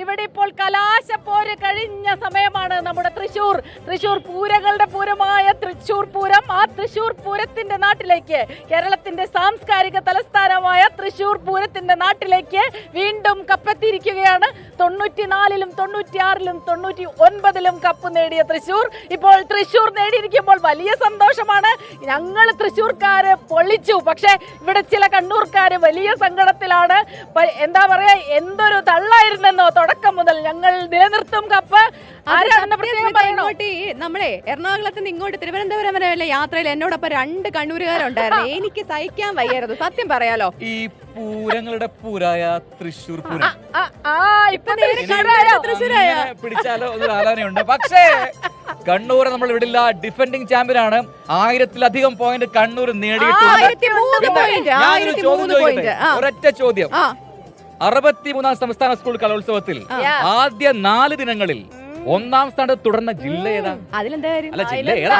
ഇവിടെ ഇപ്പോൾ കലാശപ്പോര് കഴിഞ്ഞ സമയമാണ്. നമ്മുടെ തൃശൂർ പൂരങ്ങളുടെ പൂരമായ തൃശൂർ പൂരം, ആ തൃശൂർ പൂരത്തിന്റെ നാട്ടിലേക്ക്, കേരളത്തിന്റെ സാംസ്കാരിക തലസ്ഥാനമായ തൃശൂർ പൂരത്തിന്റെ നാട്ടിലേക്ക് വീണ്ടും കപ്പെത്തിയിരിക്കുകയാണ്. 94-ലും 96-ലും 99-ലും കപ്പ് നേടിയ തൃശൂർ ഇപ്പോൾ തൃശൂർ നേടിയിരിക്കുമ്പോൾ വലിയ സന്തോഷമാണ്. ഞങ്ങൾ തൃശൂർക്കാര് പൊളിച്ചു. പക്ഷെ ഇവിടെ ചില കണ്ണൂർക്കാര് വലിയ സങ്കടത്തിലാണ്. എന്താ പറയാ, എന്തൊരു തള്ളായിരുന്നെന്നോ തുടക്കം മുതൽ. ഞങ്ങൾ നിലനിർത്തും കപ്പ്. നമ്മളെ എറണാകുളത്ത് നിന്ന് ഇങ്ങോട്ട് തിരുവനന്തപുരം വരെ യാത്രയിൽ എന്നോടൊപ്പം 2 കണ്ണൂരുകാരുണ്ടായിരുന്നു. എനിക്ക് സഹിക്കാൻ വയ്യായിരുന്നു, സത്യം പറയാലോ. ഈ പൂരങ്ങളുടെ പൂരായ തൃശൂർ പൂരം പിടിച്ചാലോ എന്നൊരു ആലോചനയുണ്ട്. പക്ഷേ കണ്ണൂർ നമ്മൾ വിടില്ല. ഡിഫെൻഡിംഗ് ചാമ്പ്യൻ ആണ്. 1000-ലധികം പോയിന്റ് കണ്ണൂർ നേടിയിട്ടുണ്ട്. ഒരൊറ്റ ചോദ്യം. 63-ാം സംസ്ഥാന സ്കൂൾ കലോത്സവത്തിൽ ആദ്യ 4 ദിനങ്ങളിൽ 1-ാം സ്ഥാനത്ത് തുടർന്ന ജില്ല ഏതാ? അതിലെന്താ കാര്യം? അല്ല, ജില്ല ഏതാ?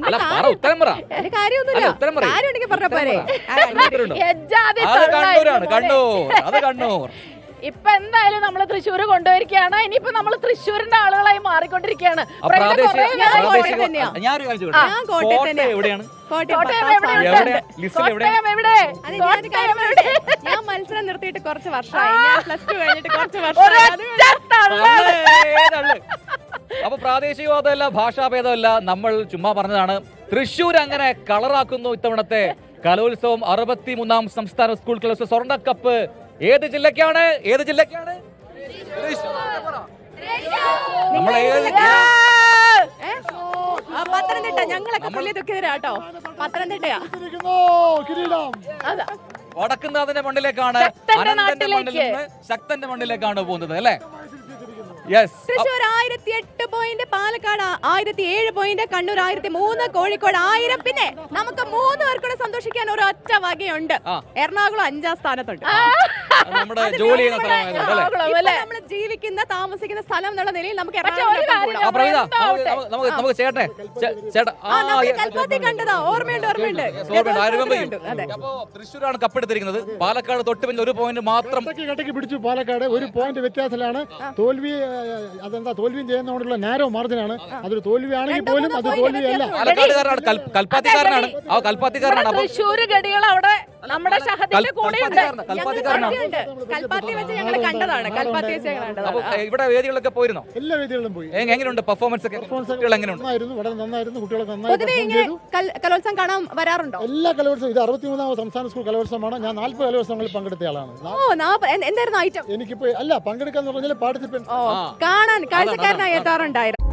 അല്ല, പറ, ഉത്തരം പറ. ഉത്തരം പറ. അത് കണ്ണൂരാണ്. അത് കണ്ണൂർ. ഇപ്പൊ എന്തായാലും നമ്മള് തൃശ്ശൂർ കൊണ്ടുവരികയാണ്. ഇനിയിപ്പോ നമ്മള് തൃശ്ശൂരിന്റെ ആളുകളായി മാറിക്കൊണ്ടിരിക്കുകയാണ്. എവിടെയാണ്? ഞാൻ മത്സരം നിർത്തിയിട്ട് കുറച്ച് വർഷമായി. +2 കഴിഞ്ഞിട്ട് കുറച്ച് വർഷമായി. അപ്പൊ പ്രാദേശികവാദമല്ല, ഭാഷാഭേദമല്ല, നമ്മൾ ചുമ്മാ പറഞ്ഞതാണ്. തൃശ്ശൂർ അങ്ങനെ കളറാക്കുന്നു ഇത്തവണത്തെ കലോത്സവം. 63-ാം സംസ്ഥാന സ്കൂൾ കലോത്സവ സ്വർണ്ണക്കപ്പ് ഏത് ജില്ലക്കാണ്? നമ്മൾ പത്തനംതിട്ട. ഞങ്ങളൊക്കെ തുല്യതുക്കെതിരാട്ടോ. പത്തനംതിട്ടയാ. വടക്കുന്നാഥന്റെ മണ്ണിലേക്കാണ്, അനന്തന്റെ മണ്ണിൽ നിന്ന് ശക്തന്റെ മണ്ണിലേക്കാണ് പോകുന്നത് അല്ലേ? Thrissur 1008 point, Palakkad 1007 point, Kannur 1003, Kozhikode 1000. പിന്നെ നമുക്ക് 3 പേർക്കൂടെ സന്തോഷിക്കാൻ ഒരു ഒറ്റ വകയുണ്ട്. എറണാകുളം 5-ാം സ്ഥാനത്തുണ്ട്. നമ്മുടെ ജോലി നമ്മൾ ജീവിക്കുന്ന താമസിക്കുന്ന സ്ഥലം എന്നുള്ള നിലയിൽ നമുക്ക് കണ്ടതാ. ഓർമ്മയുണ്ട്. തൃശ്ശൂരാണ് കപ്പെടുത്തിരിക്കുന്നത്. പാലക്കാട് തൊട്ട് പിന്നെ 1 പോയിന്റ് മാത്രം പിടിച്ചു. പാലക്കാട് 1 പോയിന്റ് വ്യത്യാസത്തിലാണ് തോൽവി. അതെന്താ, തോൽവിയും ചെയ്യുന്നതുകൊണ്ടുള്ള നാരോ മാർജിനാണ്. അതൊരു തോൽവിയാണെങ്കിൽ പോലും അത് തോൽവിയല്ല. പാലക്കാടുകാരനാണ്, കൽപ്പാത്തിക്കാരനാണ്. തൃശ്ശൂർ ഗഡികൾ അവിടെ നമ്മുടെ ഷഹദിന്റെ കൂടെയുണ്ട്. ഇവിടെ വേദികളൊക്കെ പോയിരുന്നോ? എല്ലാ വേദികളിലും പോയി. എങ്ങനെയുണ്ട് പെർഫോമൻസ് ഒക്കെ? വളരെ നന്നായിരുന്നു. കുട്ടികളൊക്കെ കലോത്സവം കാണാൻ വരാറുണ്ടോ? എല്ലാ കലോത്സവം. ഇത് 63-ാം സംസ്ഥാന സ്കൂൾ കലോത്സവമാണ്. ഞാൻ 40 കലോത്സവങ്ങളിൽ പങ്കെടുത്ത ആളാണ്. എന്തായിരുന്നു ഐറ്റം? എനിക്കിപ്പോ പങ്കെടുക്കാന്ന് പറഞ്ഞാൽ പാർട്ടിസിപ്പൻസ് കാണാൻ കാഴ്ചക്കാരനായി എത്താറുണ്ടായിരുന്നു.